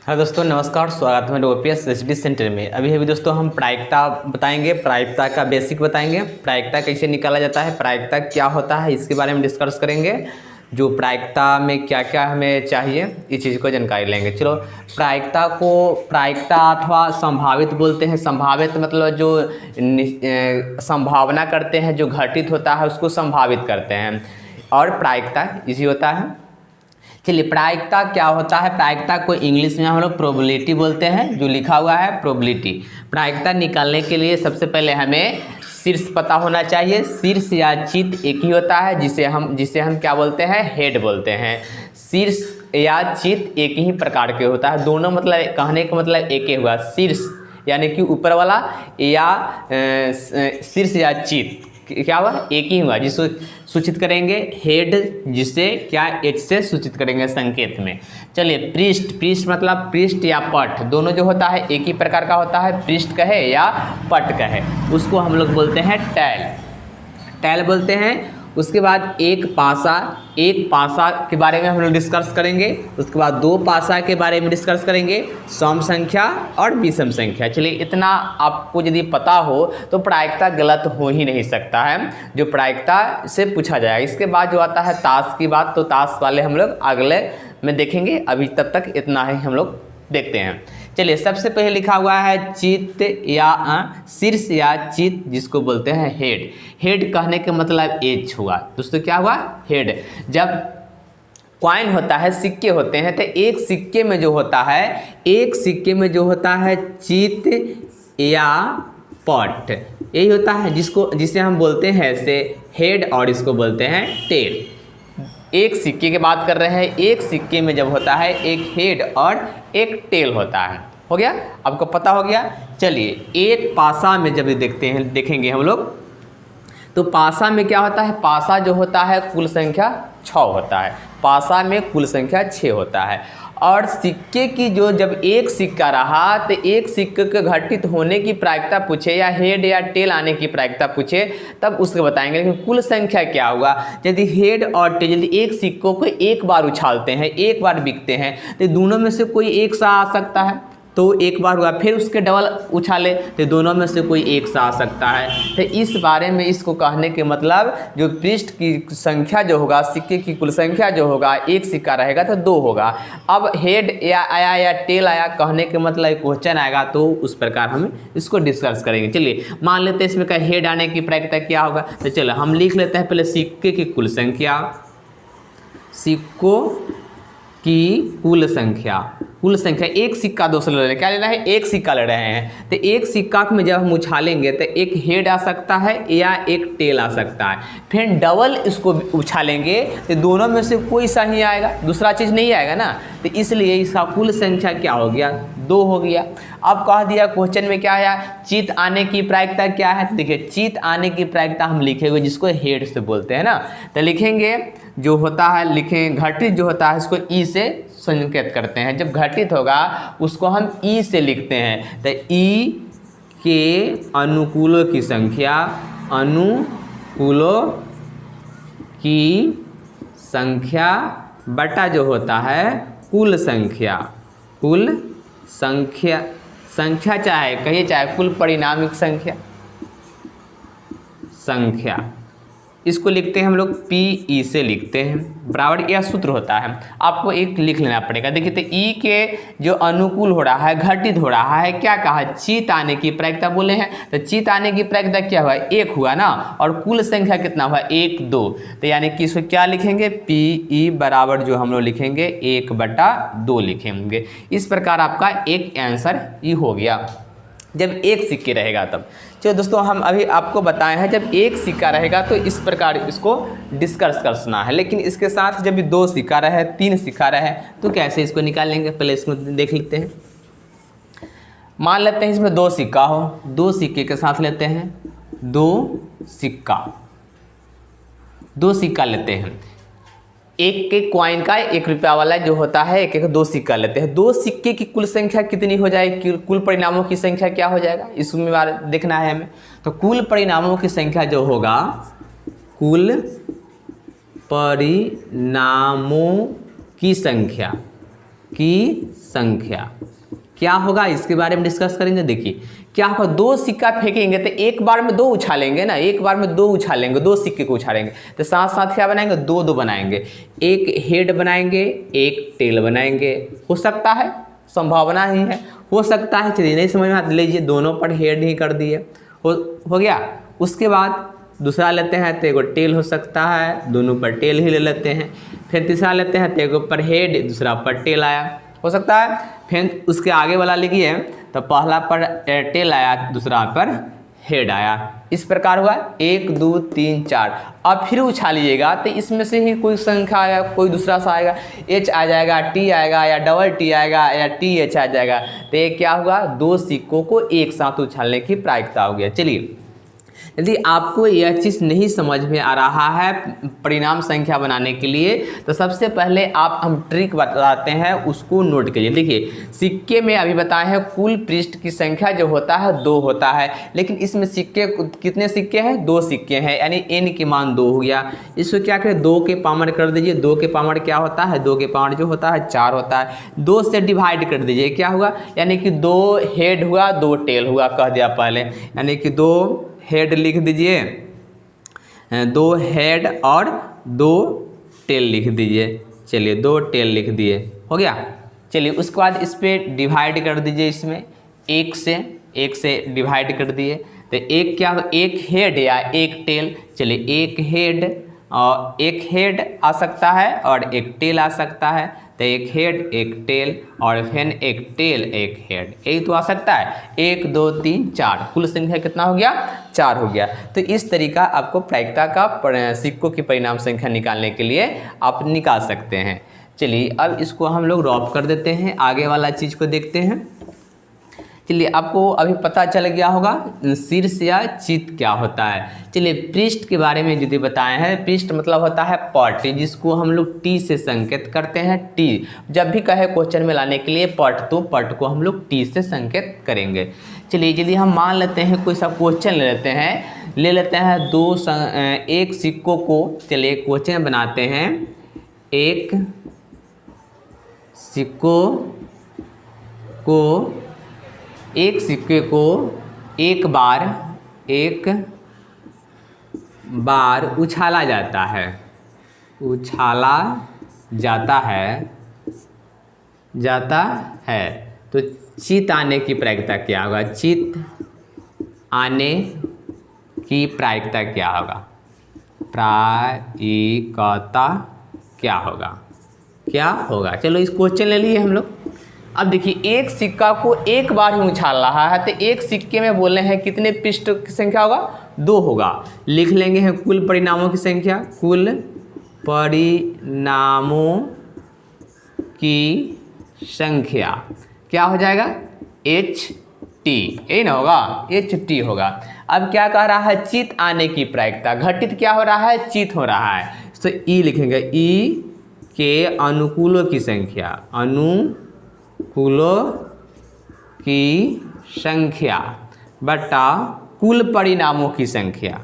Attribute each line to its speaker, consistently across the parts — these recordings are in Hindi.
Speaker 1: हेलो दोस्तों, नमस्कार। स्वागत है मेरे ओपीएस एचडी सेंटर में। अभी दोस्तों हम प्रायिकता बताएंगे, प्रायिकता का बेसिक बताएंगे, प्रायिकता कैसे निकाला जाता है, प्रायिकता क्या होता है, इसके बारे में डिस्कस करेंगे। जो प्रायिकता में क्या क्या हमें चाहिए, इस चीज़ को जानकारी लेंगे। चलो, प्रायिकता को प्रायिकता अथवा संभावित बोलते हैं। संभावित मतलब जो संभावना करते हैं, जो घटित होता है उसको संभावित करते हैं, और प्रायिकता इसी होता है। चलिए, प्रायिकता क्या होता है। प्रायिकता को इंग्लिश में हम लोग प्रोबेबिलिटी बोलते हैं, जो लिखा हुआ है प्रोबेबिलिटी। प्रायिकता निकालने के लिए सबसे पहले हमें शीर्ष पता होना चाहिए। शीर्ष या चित एक ही होता है, जिसे हम क्या बोलते हैं, हेड बोलते हैं। शीर्ष या चित एक ही प्रकार के होता है, दोनों मतलब कहने का मतलब एक ही हुआ। शीर्ष यानी कि ऊपर वाला, या शीर्ष या चित क्या हुआ, एक ही हुआ। जिसको सूचित करेंगे हेड, जिसे क्या एच से सूचित करेंगे संकेत में। चलिए, पृष्ठ मतलब पृष्ठ या पट, दोनों जो होता है एक ही प्रकार का होता है। पृष्ठ कहे या पट कहे, उसको हम लोग बोलते हैं टैल बोलते हैं। उसके बाद एक पासा के बारे में हम लोग डिस्कस करेंगे। उसके बाद दो पासा के बारे में डिस्कस करेंगे, सम संख्या और विषम संख्या। चलिए, इतना आपको यदि पता हो तो प्रायिकता गलत हो ही नहीं सकता है, जो प्रायिकता से पूछा जाएगा। इसके बाद जो आता है ताश की बात, तो ताश वाले हम लोग अगले में देखेंगे। अभी तब तक इतना ही हम लोग देखते हैं। चलिए, सबसे पहले लिखा हुआ है चित या शीर्ष या चित, जिसको बोलते हैं हेड। हेड कहने के मतलब एच हुआ। दोस्तों क्या हुआ, हेड। जब कॉइन होता है, सिक्के होते हैं, तो एक सिक्के में जो होता है चित या पट, यही होता है, जिसे हम बोलते हैं ऐसे हेड, और इसको बोलते हैं टेल। एक सिक्के की बात कर रहे हैं, एक सिक्के में जब होता है एक हेड और एक टेल होता है। हो गया, आपको पता हो गया। चलिए, एक पासा में जब देखेंगे हम लोग, तो पासा में क्या होता है, पासा जो होता है कुल संख्या 6 होता है। पासा में कुल संख्या 6 होता है। और सिक्के की जब एक सिक्का रहा, तो एक सिक्के के घटित होने की प्रायिकता पूछे, या हेड या टेल आने की प्रायिकता पूछे, तब उसको बताएंगे। लेकिन कुल संख्या क्या होगा, यदि हेड और टेल, यदि एक सिक्कों को एक बार उछालते हैं, एक बार बिकते हैं, तो दोनों में से कोई एक सा आ सकता है, तो एक बार हुआ। फिर उसके डबल उछाले तो दोनों में से कोई एक सा आ सकता है। तो इस बारे में इसको कहने के मतलब, जो पृष्ठ की संख्या जो होगा, सिक्के की कुल संख्या जो होगा, एक सिक्का रहेगा तो 2 होगा। अब हेड या आया या टेल आया, कहने के मतलब क्वेश्चन आएगा, तो उस प्रकार हम इसको डिस्कस करेंगे। चलिए, मान लेते हैं इसमें का हेड आने की प्रायिकता क्या होगा। तो चलो हम लिख लेते हैं पहले सिक्के की कुल संख्या। सिक्कों की कुल संख्या, एक सिक्का दोस्तों ले रहे हैं, क्या ले रहे हैं, एक सिक्का ले रहे हैं। तो एक सिक्का में जब हम उछालेंगे तो एक हेड आ सकता है या एक टेल आ सकता है। फिर डबल इसको उछालेंगे तो दोनों में से कोई सा ही आएगा, दूसरा चीज़ नहीं आएगा ना। तो इसलिए इसका कुल संख्या क्या हो गया, 2 हो गया। अब कह दिया क्वेश्चन में क्या आया, चित आने की प्रायिकता क्या है। देखिए, चित आने की प्रायिकता हम लिखेंगे, जिसको हेड से बोलते हैं ना। तो लिखेंगे जो होता है, लिखें घटित जो होता है इसको ई से संकेत करते हैं। जब घटित होगा उसको हम ई से लिखते हैं। तो ई के अनुकूलों की संख्या, अनुकूलों की संख्या बटा जो होता है कुल संख्या चाहे कहिए, चाहे कुल परिणामिक संख्या, इसको लिखते हैं हम लोग पी ई से लिखते हैं, बराबर। यह सूत्र होता है, आपको एक लिख लेना पड़ेगा। देखिए, तो ई के जो अनुकूल हो रहा है, घटित हो रहा है, क्या कहा, चित आने की प्रायिकता बोले हैं। तो चित आने की प्रायिकता क्या हुआ, 1 हुआ ना, और कुल संख्या कितना हुआ, 1 2। तो यानी कि इसको क्या लिखेंगे, पी ई बराबर जो हम लोग लिखेंगे 1/2 लिखेंगे। इस प्रकार आपका एक आंसर ई हो गया, जब एक सिक्के रहेगा तब। चलो दोस्तों, हम अभी आपको बताए हैं जब एक सिक्का रहेगा तो इस प्रकार इसको डिस्कस करना है। लेकिन इसके साथ जब 2 सिक्का रहे, 3 सिक्का रहे, तो कैसे इसको निकालेंगे, पहले इसमें देख लेते हैं। मान लेते हैं इसमें 2 सिक्का हो, 2 सिक्के के साथ लेते हैं 2 सिक्का लेते हैं। एक कॉइन का 1 रुपया वाला जो होता है, एक 2 सिक्का लेते हैं। 2 सिक्के की कुल संख्या कितनी हो जाएगी, कुल परिणामों की संख्या क्या हो जाएगा, इसमें देखना है हमें। तो कुल परिणामों की संख्या जो होगा, कुल परिणामों की संख्या की संख्या। क्या होगा इसके बारे में डिस्कस करेंगे। देखिए क्या होगा, दो सिक्का फेंकेंगे तो एक बार में दो उछालेंगे ना, एक बार में दो उछालेंगे, दो सिक्के को उछालेंगे तो साथ साथ क्या बनाएंगे, दो दो बनाएंगे, एक हेड बनाएंगे एक टेल बनाएंगे। हो सकता है, संभावना ही है, हो सकता है। चलिए नहीं समझ में आता, लीजिए दोनों पर हेड ही कर दिए, हो गया। उसके बाद दूसरा लेते हैं तो एक टेल हो सकता है, दोनों पर टेल ही ले लेते हैं। फिर तीसरा लेते हैं तो एक पर हेड दूसरा पर टेल आया, हो सकता है। फिर उसके आगे वाला लिखिए तो पहला पर टेल आया दूसरा पर हेड आया। इस प्रकार हुआ 1 2 3 4। अब फिर उछालिएगा तो इसमें से ही कोई संख्या आएगा, कोई दूसरा सा आएगा, एच आ जाएगा, टी आएगा या डबल टी आएगा या टी एच आ जाएगा। तो ये क्या हुआ, दो सिक्कों को एक साथ उछालने की प्रायिकता हो गया। चलिए यदि आपको यह चीज़ नहीं समझ में आ रहा है परिणाम संख्या बनाने के लिए तो सबसे पहले हम ट्रिक बताते हैं, उसको नोट करिए। देखिए सिक्के में अभी बताए हैं कुल पृष्ठ की संख्या जो होता है 2 होता है, लेकिन इसमें सिक्के कितने सिक्के हैं, 2 सिक्के हैं, यानी n के मान 2 हो गया। इसको क्या करें, 2 के पावर कर दीजिए। 2 के पावर क्या होता है, 2 के पावर जो होता है 4 होता है। 2 से डिवाइड कर दीजिए, क्या हुआ, यानी कि 2 हेड हुआ 2 टेल हुआ, कह दिया पहले, यानी कि 2 हेड लिख दीजिए, 2 हेड और 2 टेल लिख दीजिए। चलिए 2 टेल लिख दिए, हो गया। चलिए उसके बाद इस पर डिवाइड कर दीजिए, इसमें 1 से डिवाइड कर दिए तो एक क्या, एक हेड या एक टेल। चलिए एक हेड आ सकता है और एक टेल आ सकता है, तो एक हेड एक टेल और फिर एक टेल एक हेड, यही तो आ सकता है। 1 2 3 4, कुल संख्या कितना हो गया, 4 हो गया। तो इस तरीका आपको प्रायिकता का सिक्कों की परिणाम संख्या निकालने के लिए आप निकाल सकते हैं। चलिए अब इसको हम लोग ड्रॉप कर देते हैं, आगे वाला चीज़ को देखते हैं। चलिए आपको अभी पता चल गया होगा शीर्ष या चित क्या होता है। चलिए पृष्ठ के बारे में यदि बताए हैं, पृष्ठ मतलब होता है पट, जिसको हम लोग टी से संकेत करते हैं। टी जब भी कहे क्वेश्चन में लाने के लिए पट, तो पट को हम लोग टी से संकेत करेंगे। चलिए यदि हम मान लेते हैं कोई सा क्वेश्चन ले लेते हैं एक सिक्कों को, चलिए क्वेश्चन बनाते हैं, एक सिक्के को एक बार उछाला जाता है तो चित आने की प्रायिकता क्या होगा, चित आने की प्रायिकता क्या होगा, प्रायिकता क्या होगा। चलो इस क्वेश्चन ले लिए हम लोग। अब देखिए एक सिक्का को एक बार ही उछाल रहा है तो एक सिक्के में बोल रहे हैं कितने पृष्ठ की संख्या होगा, 2 होगा। लिख लेंगे हैं कुल परिणामों की संख्या, कुल परिणामों की संख्या क्या हो जाएगा, HT, यही ना होगा, HT होगा। अब क्या कह रहा है, चित आने की प्रायिकता, घटित क्या हो रहा है, चित हो रहा है, तो E लिखेंगे, E के अनुकूलों की संख्या, अनुकूलों की संख्या बटा कुल परिणामों की संख्या,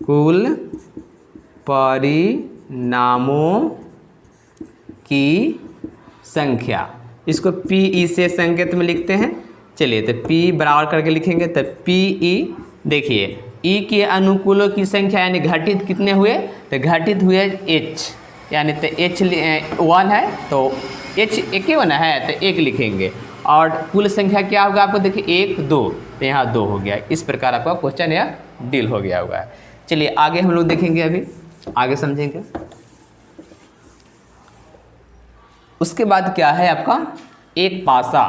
Speaker 1: कुल परिणामों की संख्या। इसको PE से संकेत में लिखते हैं। चलिए तो P बराबर करके लिखेंगे तो PE, देखिए E के अनुकूलों की संख्या यानी घटित कितने हुए, तो घटित हुए H, यानी तो H 1 है तो H 1 है तो 1 लिखेंगे, और कुल संख्या क्या होगा आपको, देखिए 1 2, तो यहाँ 2 हो गया। इस प्रकार आपका क्वेश्चन या डील हो गया होगा। चलिए आगे हम लोग देखेंगे, अभी आगे समझेंगे। उसके बाद क्या है आपका, एक पासा।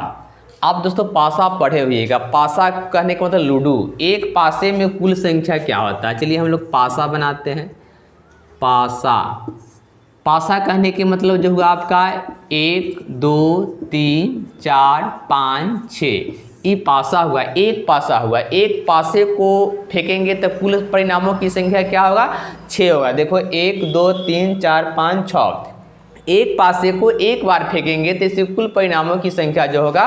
Speaker 1: आप दोस्तों पासा पढ़े हुइएगा, पासा कहने का मतलब लूडो। एक पासे में कुल संख्या क्या होता है, चलिए हम लोग पासा बनाते हैं। पासा कहने के मतलब जो हुआ आपका 1 2 3 4 5 6, ये पासा हुआ, एक पासा हुआ। एक पासे को फेंकेंगे तो कुल परिणामों की संख्या क्या होगा, 6 होगा। देखो 1 2 3 4 5 6, एक पासे को एक बार फेंकेंगे तो इससे कुल परिणामों की संख्या जो होगा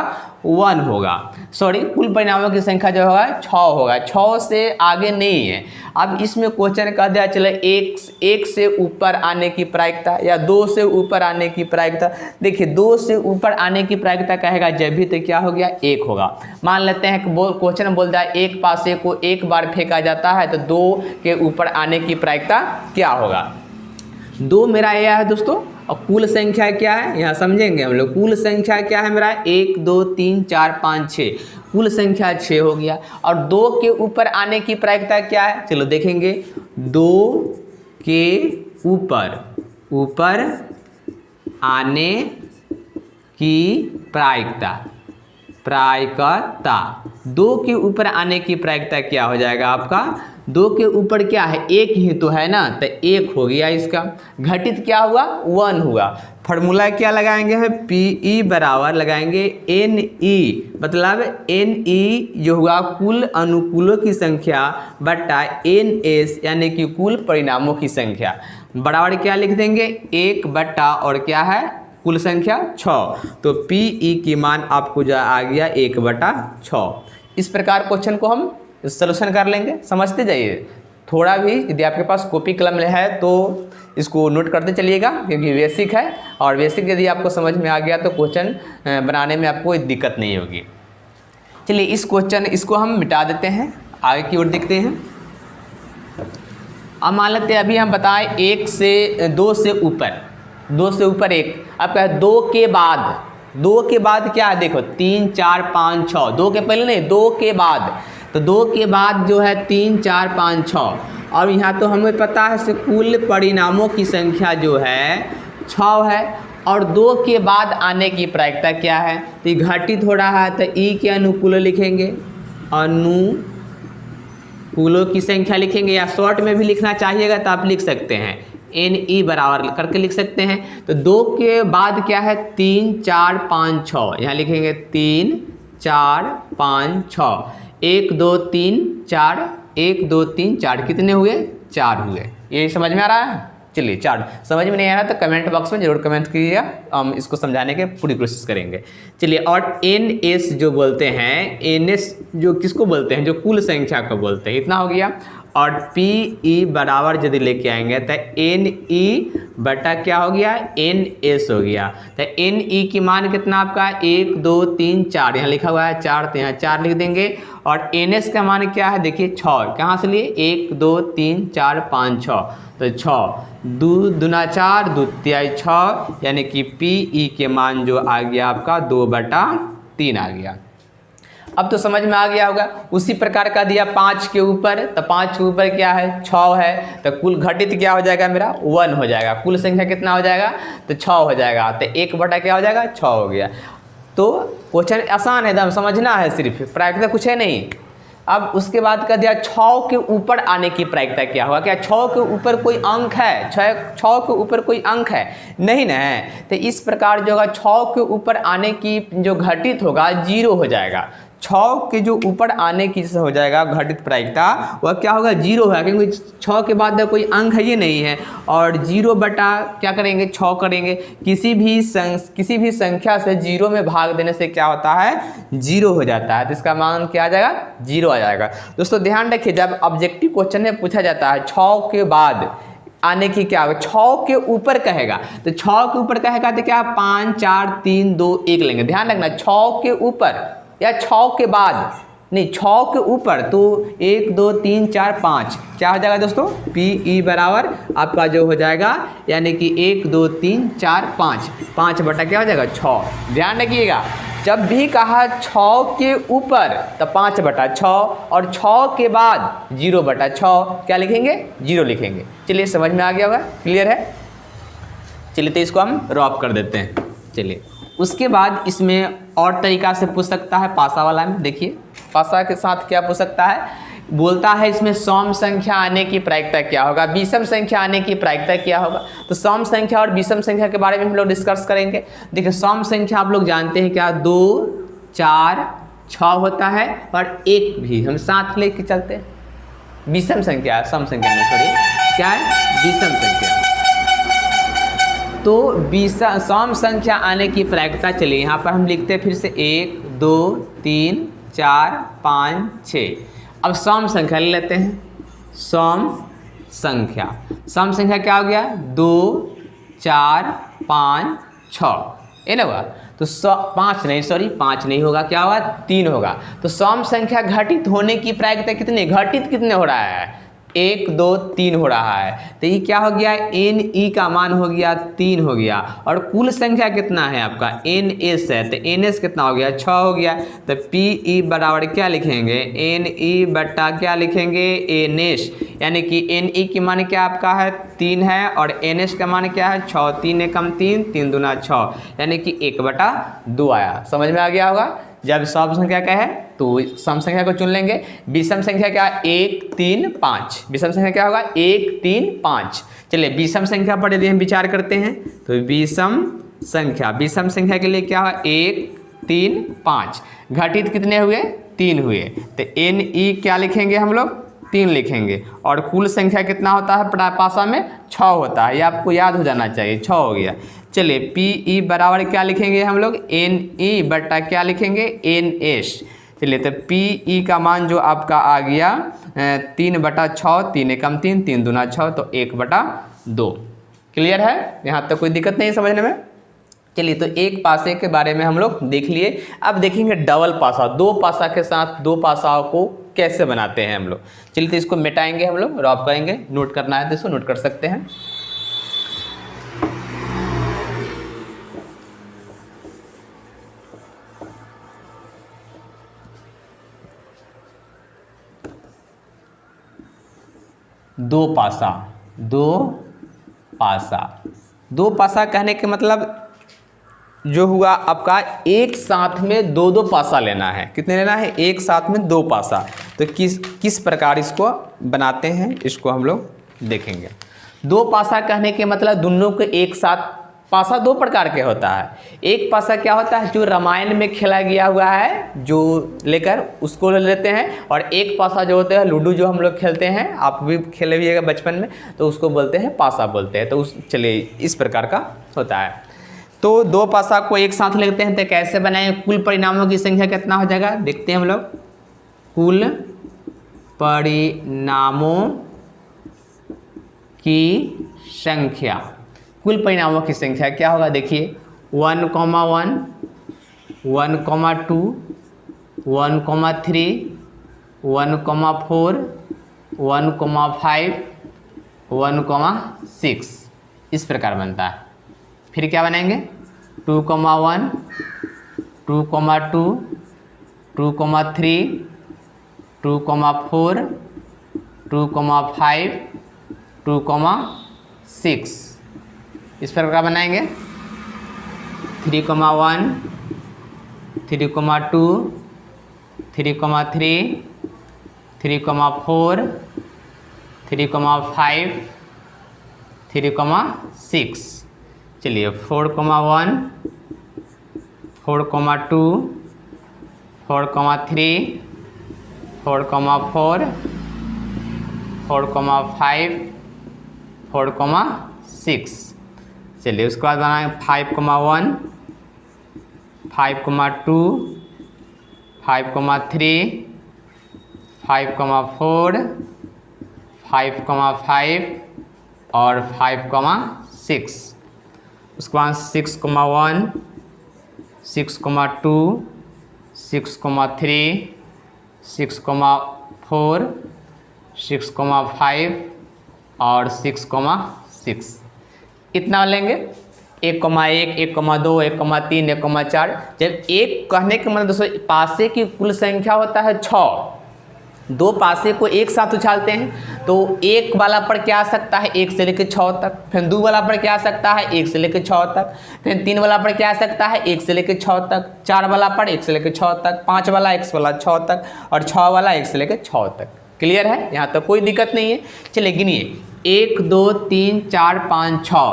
Speaker 1: 1 होगा, सॉरी कुल परिणामों की संख्या जो होगा 6 होगा, 6 से आगे नहीं है। अब इसमें क्वेश्चन कह दिया चले एक से ऊपर आने की प्रायिकता या 2 से ऊपर आने की प्रायिकता। देखिए 2 से ऊपर आने की प्रायिकता कहेगा जब भी, तो क्या हो गया 1 होगा। मान लेते हैं क्वेश्चन बोलता है एक पासे को एक बार फेंका जाता है तो 2 के ऊपर आने की प्रायिकता क्या होगा। 2 मेरा यह है दोस्तों, और कुल संख्या क्या है यहाँ समझेंगे हम लोग। कुल संख्या क्या है मेरा 1 2 3 4 5 6, कुल संख्या 6 हो गया। और 2 के ऊपर आने की प्रायिकता क्या है, चलो देखेंगे। 2 के ऊपर आने की प्रायिकता 2 के ऊपर आने की प्रायिकता क्या हो जाएगा आपका, 2 के ऊपर क्या है 1 ही तो है ना, तो 1 हो गया। इसका घटित क्या हुआ 1 हुआ। फॉर्मूला क्या लगाएंगे हम, PE बराबर लगाएंगे NE, मतलब NE जो हुआ कुल अनुकूलों की संख्या बटा NS यानी कि कुल परिणामों की संख्या, बराबर क्या लिख देंगे 1 बटा और क्या है कुल संख्या 6। तो PE की मान आपको जो आ गया 1 बटा 6। इस प्रकार क्वेश्चन को हम सलूशन कर लेंगे, समझते जाइए। थोड़ा भी यदि आपके पास कॉपी कलम है तो इसको नोट करते चलिएगा, क्योंकि बेसिक है, और बेसिक यदि आपको समझ में आ गया तो क्वेश्चन बनाने में आपको कोई दिक्कत नहीं होगी। चलिए इस क्वेश्चन इसको हम मिटा देते हैं, आगे की ओर देखते हैं। अब मान लेते हैं अभी हम बताएं 2 से ऊपर 1, अब क्या है 2 के बाद क्या है, देखो 3 4 5 6, 2 के पहले नहीं 2 के बाद, तो 2 के बाद जो है 3 4 5 6, और यहाँ तो हमें पता है से कुल परिणामों की संख्या जो है 6 है, और 2 के बाद आने की प्रायिकता क्या है, तो ये घटित हो रहा है, तो ई के अनुकूल लिखेंगे, अनुकूलों की संख्या लिखेंगे, या शॉर्ट में भी लिखना चाहिएगा तो आप लिख सकते हैं NE बराबर करके लिख सकते हैं। तो 2 के बाद क्या है 3 4 5 6, यहाँ लिखेंगे 3 4 5 6, 1 2 3 4, 1 2 3 4 कितने हुए 4 हुए। ये समझ में आ रहा है। चलिए 4 समझ में नहीं आ रहा तो कमेंट बॉक्स में जरूर कमेंट कीजिएगा, हम इसको समझाने की पूरी कोशिश करेंगे। चलिए, और NS जो बोलते हैं, NS जो किसको बोलते हैं, जो कुल संख्या को बोलते हैं, इतना हो गया। और PE बराबर यदि लेके आएंगे तो NE बटा क्या हो गया NS हो गया। तो NE की मान कितना आपका 1 2 3 4, यहाँ लिखा हुआ है 4, तो यहाँ 4 लिख देंगे। और NS का मान क्या है देखिए 6, कहाँ से लिए 1 2 3 4 5 6, तो 6 2 दूना 4 2 तिहाई 6, यानी कि PE के मान जो आ गया आपका 2 बटा 3 आ गया। अब तो समझ में आ गया होगा। उसी प्रकार का दिया 5 के ऊपर, तो 5 के ऊपर क्या है 6 है, तो कुल घटित क्या हो जाएगा मेरा 1 हो जाएगा। कुल संख्या कितना हो जाएगा तो 6 हो जाएगा, तो 1 बटा क्या हो जाएगा 6 हो गया। तो क्वेश्चन आसान है एकदम, समझना है, सिर्फ प्रायिकता कुछ है नहीं। अब उसके बाद का दिया 6 के ऊपर आने की प्रायिकता क्या होगा, क्या 6 के ऊपर कोई अंक है, 6 के ऊपर कोई अंक है नहीं ना है। तो इस प्रकार जो होगा 6 के ऊपर आने की जो घटित होगा 0 हो जाएगा। 6 के जो ऊपर आने की हो जाएगा घटित प्रायिकता वह क्या होगा 0 है, क्योंकि 6 के बाद कोई अंक है ये नहीं है। और 0 बटा क्या करेंगे 6 करेंगे, किसी भी संख्या से 0 में भाग देने से क्या होता है 0 हो जाता है, तो इसका मान क्या आ जाएगा 0 आ जाएगा। दोस्तों ध्यान रखिए, जब ऑब्जेक्टिव क्वेश्चन में पूछा जाता है 6 के बाद आने की क्या होगा, 6 के ऊपर कहेगा, तो 6 के ऊपर कहेगा तो क्या 5 4 3 2 1 लेंगे। ध्यान रखना 6 के ऊपर या 6 के बाद नहीं, 6 के ऊपर, तो 1 2 3 4 5 क्या हो जाएगा दोस्तों PE बराबर आपका जो हो जाएगा, यानी कि 1 2 3 4 5 बटा क्या हो जाएगा 6। ध्यान रखिएगा, जब भी कहा 6 के ऊपर तो 5 बटा 6, और 6 के बाद 0 बटा 6 क्या लिखेंगे 0 लिखेंगे। चलिए समझ में आ गया होगा, क्लियर है। चलिए तो इसको हम ड्रॉप कर देते हैं। चलिए उसके बाद इसमें और तरीका से पूछ सकता है पासा वाला में। देखिए पासा के साथ क्या पूछ सकता है, बोलता है इसमें सम संख्या आने की प्रायिकता क्या होगा, विषम संख्या आने की प्रायिकता क्या होगा। तो सम संख्या और विषम संख्या के बारे में हम लोग डिस्कस करेंगे। देखिए सम संख्या आप लोग जानते हैं क्या 2 4 6 होता है, और 1 भी हम साथ लेके चलते हैं। विषम संख्या, सम संख्या में सॉरी क्या है विषम संख्या। तो सम संख्या आने की प्रायिकता, चलिए यहाँ पर हम लिखते हैं फिर से 1 2 3 4 5 6। अब सम संख्या ले लेते हैं। सम संख्या क्या हो गया? 2 4 5 6, ये ना हुआ। तो 5 नहीं होगा, क्या होगा? 3 होगा। तो सम संख्या घटित होने की प्रायिकता कितने, घटित कितने हो रहा है? 1 2 3 हो रहा है। तो ये क्या हो गया? NE का मान हो गया 3 हो गया। और कुल संख्या कितना है आपका? NS है, तो NS कितना हो गया? 6 हो गया। तो PE बराबर क्या लिखेंगे? NE बट्टा क्या लिखेंगे? NS, यानी कि NE की मान क्या आपका है? 3 है, और NS का मान क्या है? 6। 3 एकम 3, 3 दूना 6, यानी कि 1/2 आया। समझ में आ गया होगा। जब सम संख्या क्या है तो सम संख्या को चुन लेंगे। विषम संख्या क्या? 1 3 5। विषम संख्या क्या होगा? 1 3 5। चलिए विषम संख्या पर यदि हम विचार करते हैं तो विषम संख्या के लिए क्या है? 1 3 5। घटित कितने हुए? 3 हुए। तो NE क्या लिखेंगे हम लोग? 3 लिखेंगे। और कुल संख्या कितना होता है पासा में? 6 होता है। ये आपको याद हो जाना चाहिए, 6 हो गया। चलिए PE बराबर क्या लिखेंगे हम लोग? NE बट्टा क्या लिखेंगे? NS। चलिए तो PE का मान जो आपका आ गया 3/6, 3 एकम 3, 3 दूना 6, तो 1/2। क्लियर है? यहाँ तक कोई दिक्कत नहीं समझने में। चलिए तो एक पासे के बारे में हम लोग देख लिए। अब देखेंगे डबल पासा, 2 पासा के साथ 2 पासाओं को कैसे बनाते हैं हम लोग। चलिए तो इसको मिटाएंगे हम लोग, रॉप करेंगे। नोट करना है तो इसको नोट कर सकते हैं। दो पासा कहने के मतलब जो हुआ आपका एक साथ में 2 पासा लेना है। कितने लेना है? एक साथ में 2 पासा। तो किस प्रकार इसको बनाते हैं इसको हम लोग देखेंगे। 2 पासा कहने के मतलब दोनों के एक साथ। पासा 2 प्रकार के होता है। एक पासा क्या होता है? जो रामायण में खेला गया हुआ है, जो लेकर उसको ले लेते हैं। और एक पासा जो होता है लूडो, जो हम लोग खेलते हैं, आप भी खेले हुए बचपन में, तो उसको बोलते हैं पासा बोलते हैं। तो चलिए इस प्रकार का होता है। तो 2 पासा को एक साथ लेते हैं तो कैसे बनाएं? कुल परिणामों की संख्या कितना हो जाएगा देखते हैं हम लोग। कुल परिणामों की संख्या, कुल परिणामों की संख्या क्या होगा? देखिए 1, 1, 1, 2, 1, 3, 1, 4, 1, 5, 1, 6 इस प्रकार बनता है। फिर क्या बनाएंगे? 2, 1, 2, 2, 2, 3, 2, 4, 2, 5, 2, 6 इस प्रकार बनाएंगे। 3, 1, 3, 2, 3, 3, 3, 4, 3, 5, 3, 6। चलिए 4, 1, 4, 2, 4, 3, 4, 4, 4, 5, 4, 6। चलिए उसके बाद बनाएंगे 5, 1, 5, 2, 5, 3, 5, 4, 5, 5 और 5, 6। उसके बाद 6, 1, 6, 2, 6, 3, 6, 4, 6, 5 और 6, 6 इतना लेंगे। 1, 1, 1, 2, 1, 3, 1, 4। जब एक कहने के मतलब दोस्तों पासे की कुल संख्या होता है 6। 2 पासे को एक साथ उछालते हैं तो 1 वाला पर क्या आ सकता है? 1 से लेकर 6 तक। फिर 2 वाला पर क्या आ सकता है? 1 से लेकर 6 तक। फिर 3 वाला पर क्या आ सकता है? 1 से लेकर 6 तक। 4 वाला पर 1 से लेकर 6 तक। 5 वाला 1 वाला 6 तक। और 6 वाला 1 से लेकर 6 तक। क्लियर है? यहाँ तक कोई दिक्कत नहीं है। चलिए गिनिए 1 2 3 4 5 6।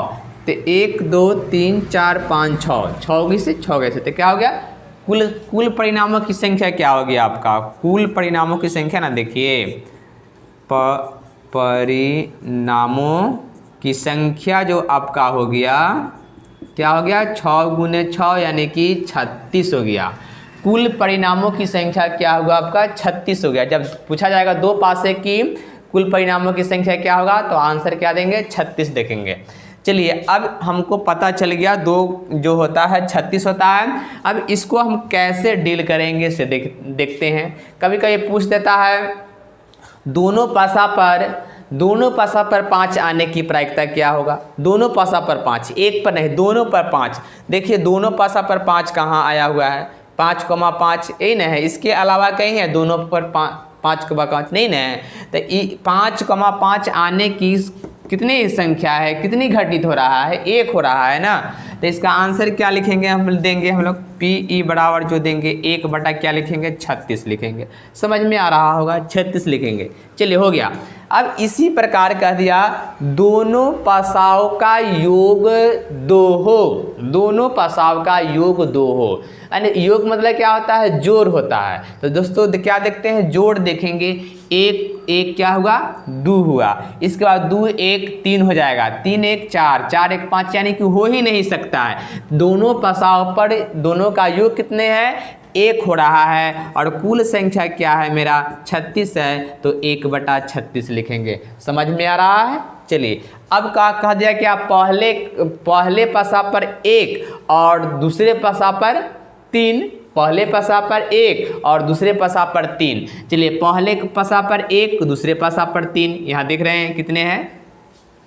Speaker 1: तो 1 2 3 4 5 6, 6 से 6 गए थे तो क्या हो गया? कुल परिणामों की संख्या क्या होगी आपका? कुल परिणामों की संख्या ना देखिए, परिणामों की संख्या जो आपका हो गया क्या हो गया, 6 गुने 6 यानी कि 36 हो गया। कुल परिणामों की संख्या क्या होगा आपका, 36 हो गया। जब पूछा जाएगा दो पासे की कुल परिणामों की संख्या क्या होगा, तो आंसर क्या देंगे, 36 देखेंगे। चलिए अब हमको पता चल गया दो जो होता है 36 होता है। अब इसको हम कैसे डील करेंगे इसे देखते हैं। कभी कभी पूछ देता है दोनों पासा पर 5 आने की प्रायिकता क्या होगा। दोनों पासा पर 5, एक पर नहीं, दोनों पर 5। देखिए दोनों पासा पर 5 कहाँ आया हुआ है, 5,5 यही ना है, इसके अलावा कहीं है दोनों पर 5,5 नहीं ना है। तो 5,5 आने की कितनी संख्या है, कितनी घटित हो रहा है, 1 हो रहा है ना। तो इसका आंसर क्या लिखेंगे, हम देंगे हम लोग PE बराबर जो देंगे 1 बटा क्या लिखेंगे, 36 लिखेंगे। समझ में आ रहा होगा, 36 लिखेंगे। चलिए हो गया। अब इसी प्रकार कह दिया दोनों पासाओं का योग 2 हो, दोनों पासाओं का योग 2 हो, यानी योग मतलब क्या होता है, जोड़ होता है। तो दोस्तों क्या देखते हैं, जोड़ देखेंगे। एक क्या हुआ, 2 हुआ, इसके बाद 2 1 3 हो जाएगा, 3 1 4, 4 1 5, यानी कि हो ही नहीं सकता है। दोनों पासाओं पर दोनों का योग कितने हैं, 1 हो रहा है, और कुल संख्या क्या है मेरा 36 है, तो 1/36 लिखेंगे। समझ में आ रहा है। चलिए अब कह दिया क्या, पहले पासा पर 1 और दूसरे पासा पर 3, पहले पासा पर 1 और दूसरे पासा पर 3। चलिए पहले पासा पर 1, दूसरे पासा पर 3, यहाँ देख रहे हैं कितने हैं,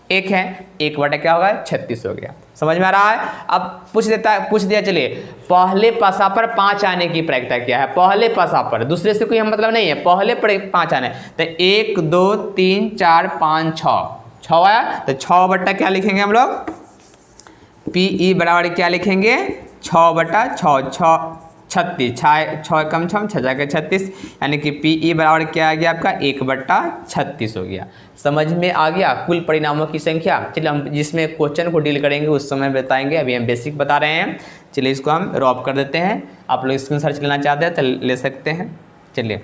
Speaker 1: 1 है, 1 बटा क्या होगा, 36 हो गया। समझ में आ रहा है। अब पूछ दिया चलिए पहले पासा पर 5 आने की प्रायिकता क्या है। पहले पासा पर, दूसरे से कोई हम मतलब नहीं है, पहले पर 5 आने, तो 1 2 3 4 5 6 आया, तो 6 बटा क्या लिखेंगे हम लोग, PE बराबर क्या लिखेंगे, 6/6, 36, 6 कम 6 6 जाकर 36, यानी कि PE बराबर क्या आ गया आपका, 1/36 हो गया। समझ में आ गया कुल परिणामों की संख्या। चलिए हम जिसमें क्वेश्चन को डील करेंगे उस समय बताएंगे, अभी हम बेसिक बता रहे हैं। चलिए इसको हम ड्रॉप कर देते हैं, आप लोग स्क्रीन शॉट लेना चाहते हैं तो ले सकते हैं। चलिए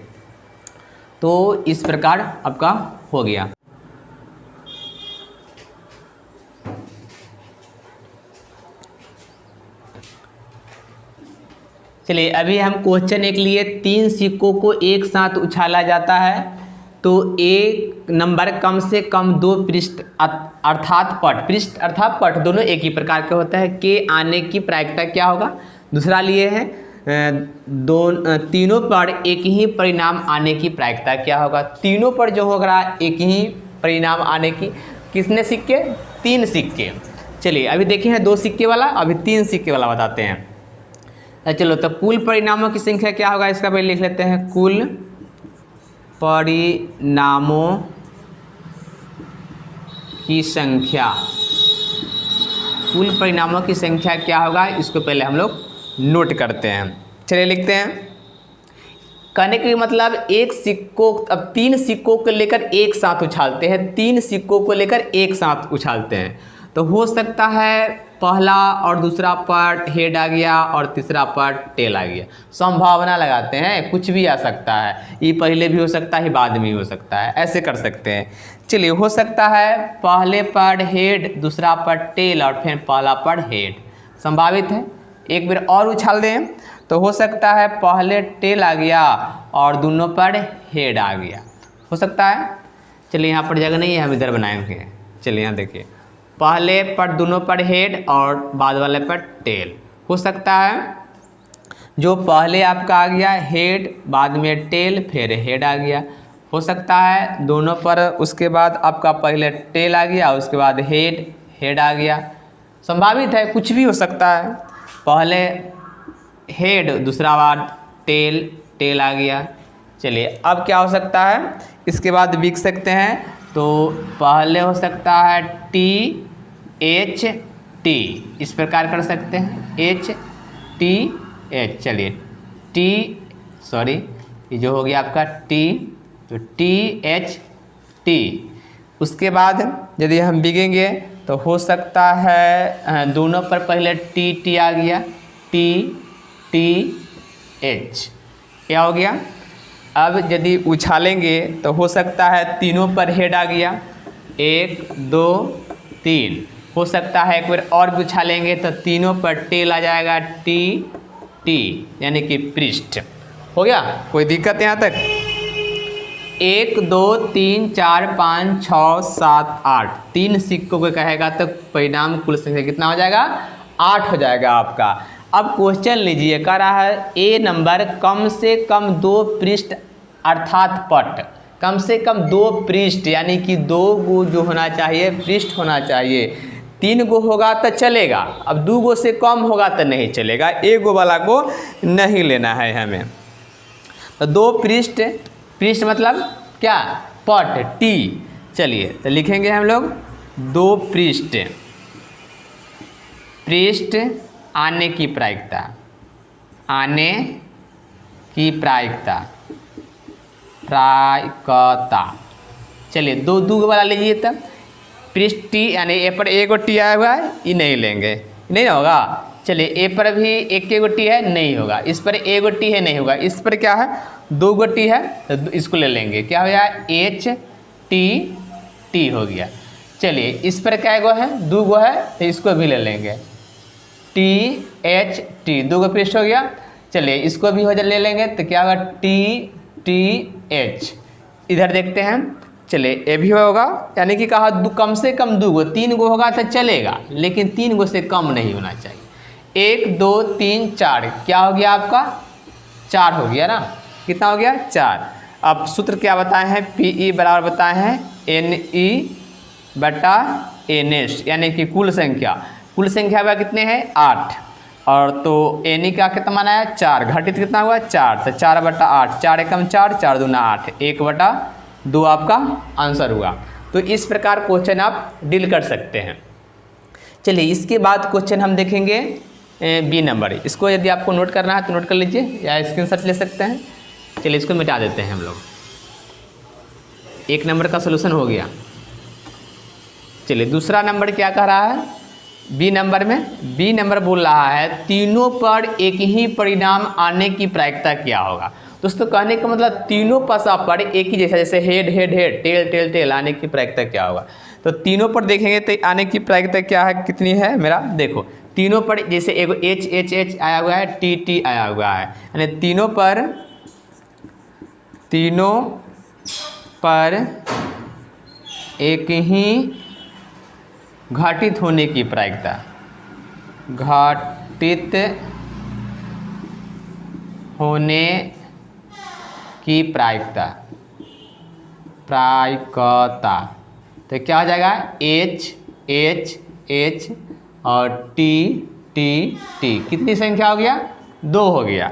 Speaker 1: तो इस प्रकार आपका हो गया। चलिए अभी हम क्वेश्चन एक लिए, 3 सिक्कों को एक साथ उछाला जाता है तो एक नंबर कम से कम 2 पृष्ठ अर्थात पट दोनों एक ही प्रकार के होते हैं के आने की प्रायिकता क्या होगा। दूसरा लिए है तीनों पर एक ही परिणाम आने की प्रायिकता क्या होगा। तीनों पर जो होगा एक ही परिणाम आने की, कितने सिक्के, 3 सिक्के। चलिए अभी देखे हैं 2 सिक्के वाला, अभी 3 सिक्के वाला बताते हैं। चलो तो कुल परिणामों की संख्या क्या होगा, इसका पहले लिख लेते हैं। कुल परिणामों की संख्या, कुल परिणामों की संख्या क्या होगा, इसको पहले हम लोग नोट करते हैं। चलिए लिखते हैं। कहने का मतलब एक सिक्कों, अब 3 सिक्कों को लेकर एक साथ उछालते हैं, 3 सिक्कों को लेकर एक साथ उछालते हैं, तो हो सकता है पहला और दूसरा पार्ट हेड आ गया और तीसरा पार्ट टेल आ गया। संभावना लगाते हैं, कुछ भी आ सकता है, ये पहले भी हो सकता है, बाद में भी हो सकता है, ऐसे कर सकते हैं। चलिए हो सकता है पहले पार्ट हेड, दूसरा पार्ट टेल और फिर पहला पार्ट हेड, संभावित है। एक बार और उछाल दें तो हो सकता है पहले टेल आ गया और दोनों पर हेड आ गया, हो सकता है। चलिए यहाँ पर जगह नहीं है, हम इधर बनाएंगे। चलिए यहाँ देखिए, पहले पर दोनों पर हेड और बाद वाले पर टेल। हो सकता है जो पहले आपका आ गया हेड, बाद में टेल, फिर हेड आ गया। हो सकता है दोनों पर उसके बाद आपका पहले टेल आ गया, उसके बाद हेड आ गया। संभावित है, कुछ भी हो सकता है। पहले हेड, दूसरा बार टेल आ गया। चलिए अब क्या हो सकता है, इसके बाद लिख सकते हैं। तो पहले हो सकता है THT, इस प्रकार कर सकते हैं, HTH। चलिए ये जो हो गया आपका T, तो THT। उसके बाद यदि हम बिगेंगे तो हो सकता है दोनों पर पहले TT आ गया, TTH, क्या हो गया। अब यदि उछालेंगे तो हो सकता है तीनों पर हेड आ गया, 1 2 3, हो सकता है एक बार और भी उछालेंगे तो तीनों पर टेल आ जाएगा, टी टी यानी कि पृष्ठ। हो गया, कोई दिक्कत यहाँ तक? 1 2 3 4 5 6 7 8 3 सिक्कों को कहेगा तो परिणाम कुल संख्या कितना हो जाएगा? 8 हो जाएगा आपका। अब क्वेश्चन लीजिए, कह रहा है ए नंबर कम से कम 2 पृष्ठ अर्थात पट, कम से कम 2 पृष्ठ यानी कि 2 गो जो होना चाहिए पृष्ठ होना चाहिए। 3 गो होगा तो चलेगा, अब 2 गो से कम होगा तो नहीं चलेगा, 1 गो वाला को नहीं लेना है हमें। तो 2 पृष्ठ, पृष्ठ मतलब क्या? पट, टी। चलिए तो लिखेंगे हम लोग 2 पृष्ठ, पृष्ठ आने की प्रायिकता, आने की प्रायिकता, प्रायिकता। चलिए 2 वाला लीजिए तब। पृष्ठ टी यानी ए पर एक टी आया हुआ है, ये नहीं लेंगे, नहीं होगा। चलिए ए पर भी एक टी है, नहीं होगा। इस पर एक टी है, नहीं होगा। इस पर क्या है? 2 टी है, तो इसको ले लेंगे। क्या हो गया? एच टी टी हो गया। चलिए इस पर क्या गो है? 2 गो है, तो इसको भी ले लेंगे, टी एच टी, 2 गो पृष्ठ हो गया। चलिए इसको भी ले लेंगे, तो क्या होगा? T T H. इधर देखते हैं, चलिए ये भी होगा, यानी कि कहा कम से कम 2 गो, 3 गो होगा तो चलेगा, लेकिन 3 गो से कम नहीं होना चाहिए। 1 2 3 4 क्या हो गया आपका? 4 हो गया ना। कितना हो गया? 4। अब सूत्र क्या बताए हैं? पी ई बराबर बताए हैं एन ई बटा एन एस, यानी कि कुल संख्या। कुल संख्या हुआ कितने हैं? 8। और तो एन ई का कितना माना है? 4। घटित कितना हुआ? 4। तो 4 बटा 8, 4 एकम 4, 4 दूना 8, 1 बटा 2 आपका आंसर हुआ। तो इस प्रकार क्वेश्चन आप डील कर सकते हैं। चलिए इसके बाद क्वेश्चन हम देखेंगे बी नंबर। इसको यदि आपको नोट करना है तो नोट कर लीजिए या स्क्रीनशॉट ले सकते हैं। चलिए इसको मिटा देते हैं हम लोग। 1 नंबर का सोल्यूशन हो गया। चलिए दूसरा नंबर क्या कह रहा है? बी नंबर में, बी नंबर बोल रहा है तीनों पर एक ही परिणाम आने की प्रायिकता क्या होगा। दोस्तों कहने का मतलब तीनों पासा पर एक ही जैसा, जैसे head head head, tail tail tail, आने की प्रायिकता क्या होगा। तो तीनों पर देखेंगे तो आने की प्रायिकता क्या है, कितनी है मेरा? देखो तीनों पर जैसे एगो एच एच एच आया हुआ है, टी टी आया हुआ है, यानी तीनों पर एक ही घटित होने की प्रायिकता, घटित होने की प्रायिकता, प्रायिकता। तो क्या हो जाएगा? एच एच एच और टी टी टी। कितनी संख्या हो गया? 2 हो गया।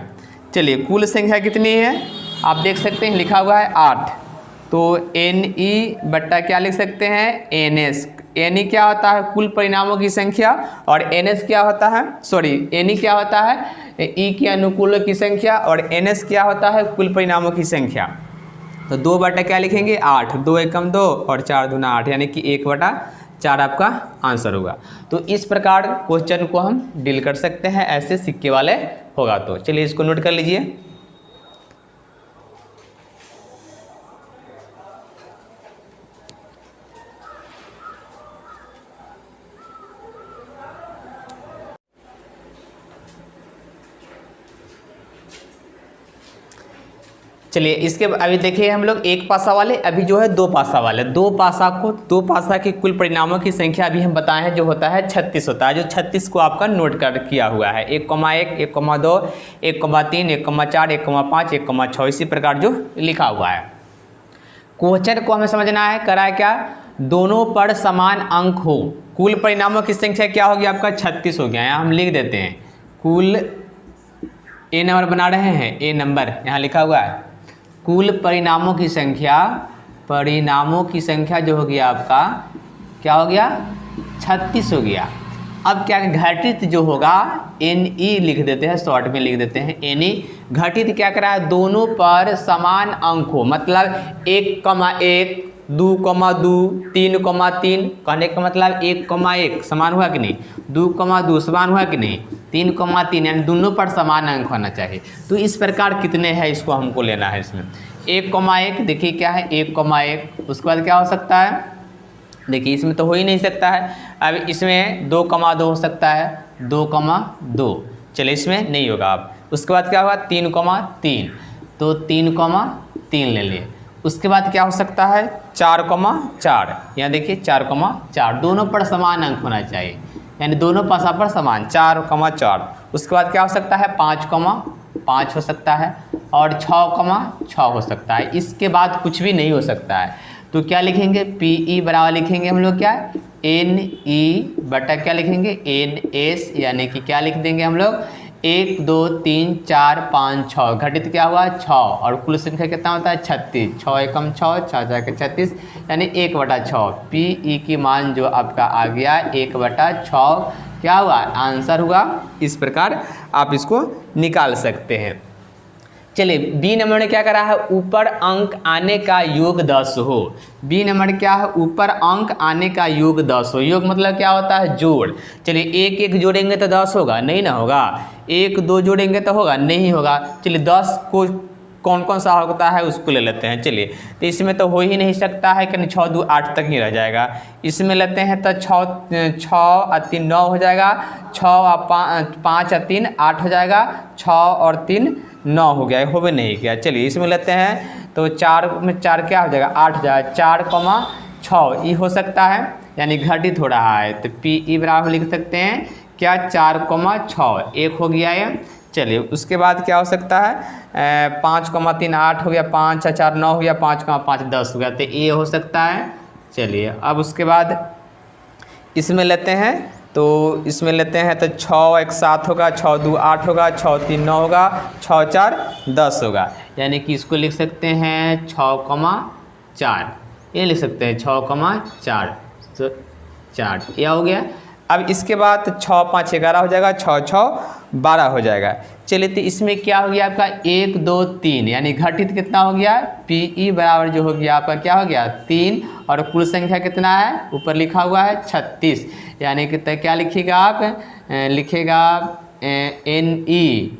Speaker 1: चलिए कुल संख्या कितनी है आप देख सकते हैं, लिखा हुआ है 8। तो एन ई बट्टा क्या लिख सकते हैं? N S. एन ई क्या होता है? कुल परिणामों की संख्या, और एन एस क्या होता है? सॉरी, एन ई क्या होता है? ई के अनुकूलों की संख्या, और एन एस क्या होता है? कुल परिणामों की संख्या। तो 2 बटा क्या लिखेंगे? 8। 2 एकम 2 और 4 दूना 8, यानी कि 1 बटा 4 आपका आंसर होगा। तो इस प्रकार क्वेश्चन को हम डील कर सकते हैं, ऐसे सिक्के वाले होगा। तो चलिए इसको नोट कर लीजिए। चलिए इसके अभी देखिए हम लोग 1 पासा वाले, अभी जो है 2 पासा वाले। 2 पासा के कुल परिणामों की संख्या अभी हम बताए हैं, जो होता है 36 होता है, जो 36 को आपका नोट कर किया हुआ है। 1,1, 1,2, 1,3, 1,4, 1,5, 1,6, इसी प्रकार जो लिखा हुआ है। क्वेश्चन को हमें समझना है, करा है क्या? दोनों पर समान अंक हो। कुल परिणामों की संख्या क्या होगी आपका? 36 हो गया। यहाँ हम लिख देते हैं कुल, ए नंबर बना रहे हैं, ए नंबर यहाँ लिखा हुआ है। कुल परिणामों की संख्या जो हो गया आपका, क्या हो गया? 36 हो गया। अब क्या घटित जो होगा, एन ई लिख देते हैं, शॉर्ट में लिख देते हैं एन ई। घटित क्या करा है? दोनों पर समान अंक हो, मतलब 1,1, 2,2, 3,3। कहने का मतलब 1,1 समान हुआ कि नहीं? 2,2 समान हुआ कि नहीं? 3,3, यानी दोनों पर समान अंक होना चाहिए। तो इस प्रकार कितने हैं इसको हमको लेना है। इसमें 1,1 देखिए क्या है? 1,1। उसके बाद क्या हो सकता है? देखिए इसमें तो हो ही नहीं सकता है। अब इसमें 2,2 हो सकता है, 2,2, चलिए इसमें नहीं होगा। अब उसके बाद क्या होगा 3,3, तो 3,3 ले लिए। उसके बाद क्या हो सकता है 4,4, यहाँ देखिए 4,4, दोनों पर समान अंक होना चाहिए, यानी दोनों पासा पर समान 4,4। उसके बाद क्या हो सकता है 5,5 हो सकता है, और 6,6 हो सकता है। इसके बाद कुछ भी नहीं हो सकता है। तो क्या लिखेंगे PE बराबर लिखेंगे हम लोग क्या NE बटा क्या लिखेंगे NS, यानी कि क्या लिख देंगे हम लोग 1 2 3 4 5 6, घटित क्या हुआ 6, और कुल संख्या कितना होता है 36, 6 एकम 6, 6 4 36, यानी 1/6। PE की मान जो आपका आ गया 1/6 क्या हुआ आंसर हुआ। इस प्रकार आप इसको निकाल सकते हैं। चलिए बी नंबर ने क्या करा है ऊपर अंक आने का योग 10 हो। बी नंबर क्या है ऊपर अंक आने का योग 10 हो। योग मतलब क्या होता है जोड़। चलिए 1 1 जोड़ेंगे तो 10 होगा, नहीं ना होगा। 1 2 जोड़ेंगे तो होगा, नहीं होगा। चलिए 10 को कौन कौन सा होता है उसको ले लेते हैं। चलिए तो इसमें तो हो ही नहीं सकता है कि 6 2 8 तक ही रह जाएगा। इसमें लेते हैं तो 6 और 3 9 हो जाएगा, 6 और 5 और 3 8 हो जाएगा, 6 और 3 9 हो गया, हो भी नहीं गया। चलिए इसमें लेते हैं तो 4 में 4 क्या हो जाएगा 8 हो जाएगा, 4,6 ये हो सकता है, यानी घटित हो रहा है। तो PE बराबर लिख सकते हैं क्या 4,6, एक हो गया ये। चलिए उसके बाद क्या हो सकता है 5,3 8 हो गया, 5 और 4 9 हो गया, 5,5 10 हो गया, तो ये हो सकता है। चलिए अब उसके बाद इसमें लेते हैं तो इसमें लेते हैं तो 6 1 7 होगा, 6 2 8 होगा, 6 3 9 होगा, 6 4 10 होगा, यानी कि इसको लिख सकते हैं 6,4, ये लिख सकते हैं 6,4 तो 4 यह हो गया। अब इसके बाद 6 5 11 हो जाएगा, 6 6 12 हो जाएगा। चलिए तो इसमें क्या हो गया आपका 1 2 3, यानी घटित कितना हो गया PE बराबर जो हो गया आपका क्या हो गया 3, और कुल संख्या कितना है ऊपर लिखा हुआ है 36, यानी कि क्या लिखिएगा आप लिखेगा NE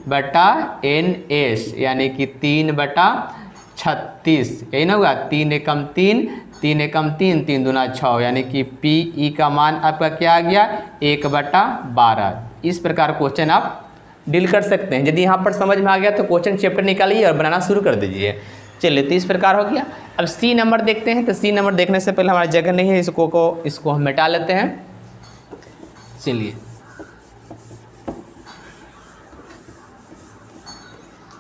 Speaker 1: बटा NS, यानी कि 3/36, यही ना होगा। 3 एकम 3 3 एकम 3 3 दूना 6, यानी कि PE का मान आपका क्या आ गया 1/12। इस प्रकार क्वेश्चन आप डील कर सकते हैं। यदि यहाँ पर समझ में आ गया तो क्वेश्चन चैप्टर निकालिए और बनाना शुरू कर दीजिए। चलिए तो इस प्रकार हो गया। अब C नंबर देखते हैं। तो C नंबर देखने से पहले हमारी जगह नहीं है, इसको हम मिटा लेते हैं। चलिए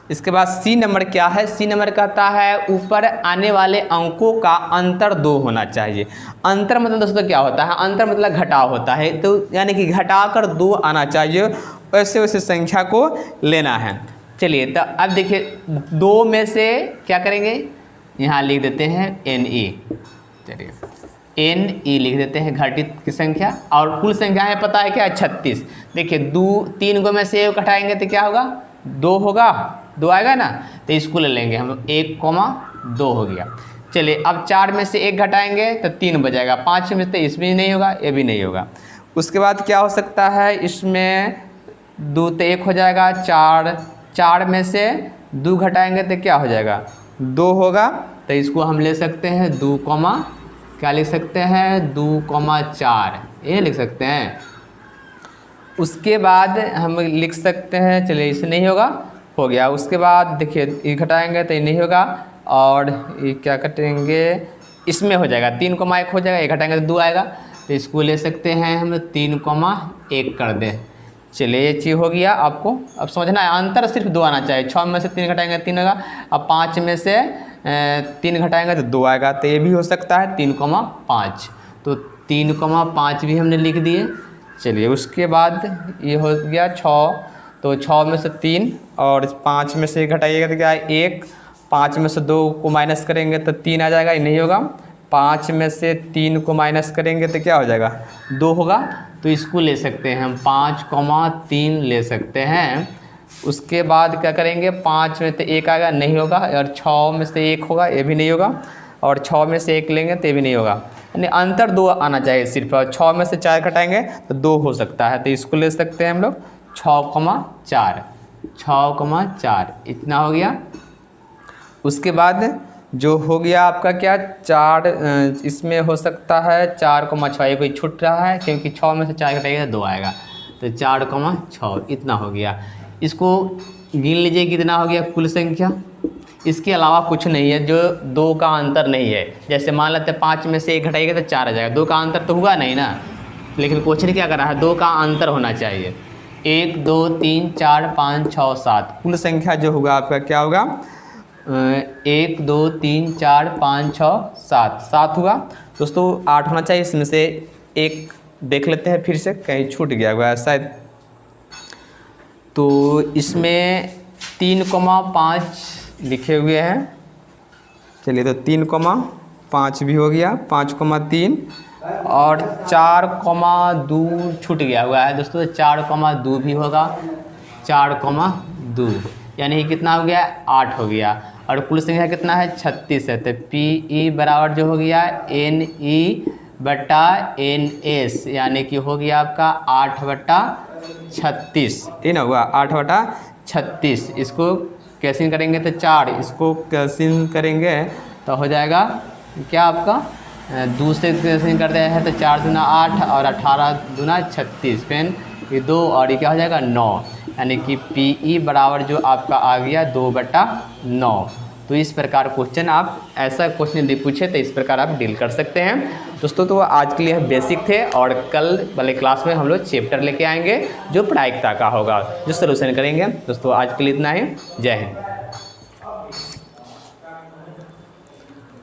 Speaker 1: इसके बाद C नंबर क्या है। C नंबर कहता है ऊपर आने वाले अंकों का अंतर 2 होना चाहिए। अंतर मतलब दोस्तों क्या होता है, अंतर मतलब घटाव होता है, तो यानी कि घटाकर 2 आना चाहिए, वैसे वैसे संख्या को लेना है। चलिए तो अब देखिए 2 में से क्या करेंगे, यहाँ लिख देते हैं NE। चलिए NE लिख देते हैं घटित की संख्या, और कुल संख्या है पता है क्या 36। देखिए 3 गो में से 1 घटाएंगे तो क्या होगा 2 होगा, 2 आएगा ना, तो इसको ले लेंगे हम 1,2 हो गया। चलिए अब 4 में से 1 घटाएंगे तो 3 बजाएगा, 5 में से इसमें नहीं होगा, ये भी नहीं होगा। उसके बाद क्या हो सकता है इसमें 2 तो 1 हो जाएगा, 4 में से 2 घटाएंगे तो क्या हो जाएगा 2 होगा, तो इसको हम ले सकते हैं 2, क्या लिख सकते हैं 2,4, ये लिख सकते हैं। उसके बाद हम लिख सकते हैं, चलिए इससे नहीं होगा, हो गया। उसके बाद देखिए ये घटाएंगे तो ये नहीं होगा, और ये क्या कटेंगे इसमें हो जाएगा 3,1 हो जाएगा, ये घटाएंगे तो 2 आएगा, तो इसको ले सकते हैं हम 3,1 कर दें। चलिए ये चीज़ हो गया। आपको अब समझना है अंतर सिर्फ 2 आना चाहिए। 6 में से 3 घटाएंगे 3 होगा, अब 5 में से 3 घटाएंगे तो 2 आएगा, तो ये भी हो सकता है 3,5, तो 3,5 भी हमने लिख दिए। चलिए उसके बाद ये हो गया 6, तो 6 में से 3 और 5 में से घटाइएगा तो क्या है 1, 5 में से 2 को माइनस करेंगे तो 3 आ जाएगा, ये नहीं होगा। 5 में से 3 को माइनस करेंगे तो क्या हो जाएगा 2 होगा, तो इसको ले सकते हैं हम 5,3 ले सकते हैं। उसके बाद क्या करेंगे 5 में से 1 आएगा, नहीं होगा, और 6 में से 1 होगा, ये भी नहीं होगा, और 6 में से 1 लेंगे तो ये भी नहीं होगा, यानी अंतर 2 आना चाहिए सिर्फ। 6 में से 4 घटाएंगे तो 2 हो सकता है, तो इसको ले सकते हैं हम लोग 6,4, इतना हो गया। उसके बाद जो हो गया आपका क्या 4, इसमें हो सकता है 4,6, ये कोई छूट रहा है क्योंकि 6 में से 4 घटाइएगा 2 आएगा, तो 4,6 इतना हो गया। इसको गिन लीजिए कितना हो गया कुल संख्या। इसके अलावा कुछ नहीं है, जो 2 का अंतर नहीं है। जैसे मान लेते हैं 5 में से 1 घटाइएगा तो 4 आ जाएगा, 2 का अंतर तो हुआ नहीं ना, लेकिन क्वेश्चन क्या कर रहा है, 2 का अंतर होना चाहिए। 1 2 3 4 5 6 7 कुल संख्या जो होगा आपका क्या होगा, 1 2 3 4 5 6 7 7 हुआ। दोस्तों 8 होना चाहिए, इसमें से एक देख लेते हैं फिर से, कहीं छूट गया हुआ शायद। तो इसमें 3,5 लिखे हुए हैं, चलिए तो 3,5 भी हो गया, 5,3 और 4,2 छूट गया हुआ है दोस्तों, 4,2 भी होगा, 4,2 यानी कि कितना हो गया 8 हो गया। और कुल संख्या कितना है 36 है, तो PE बराबर जो हो गया NE/NS, यानी कि हो गया आपका 8/36, ये ना हुआ 8/36। इसको कैंसिल करेंगे तो 4, इसको कैंसिल करेंगे तो हो जाएगा क्या आपका 2 से कैंसिल करते हैं तो 4 दूना 8 और 18 दूना 36, फिर ये 2 और ये क्या हो जाएगा 9, यानी कि PE बराबर जो आपका आ गया 2/9। तो इस प्रकार क्वेश्चन आप ऐसा क्वेश्चन यदि पूछे तो इस प्रकार आप डील कर सकते हैं दोस्तों। तो आज के लिए बेसिक थे, और कल वाले क्लास में हम लोग चैप्टर लेके आएंगे जो प्रायिकता का होगा, जो सलूशन करेंगे दोस्तों। आज के लिए इतना ही, जय हिंद।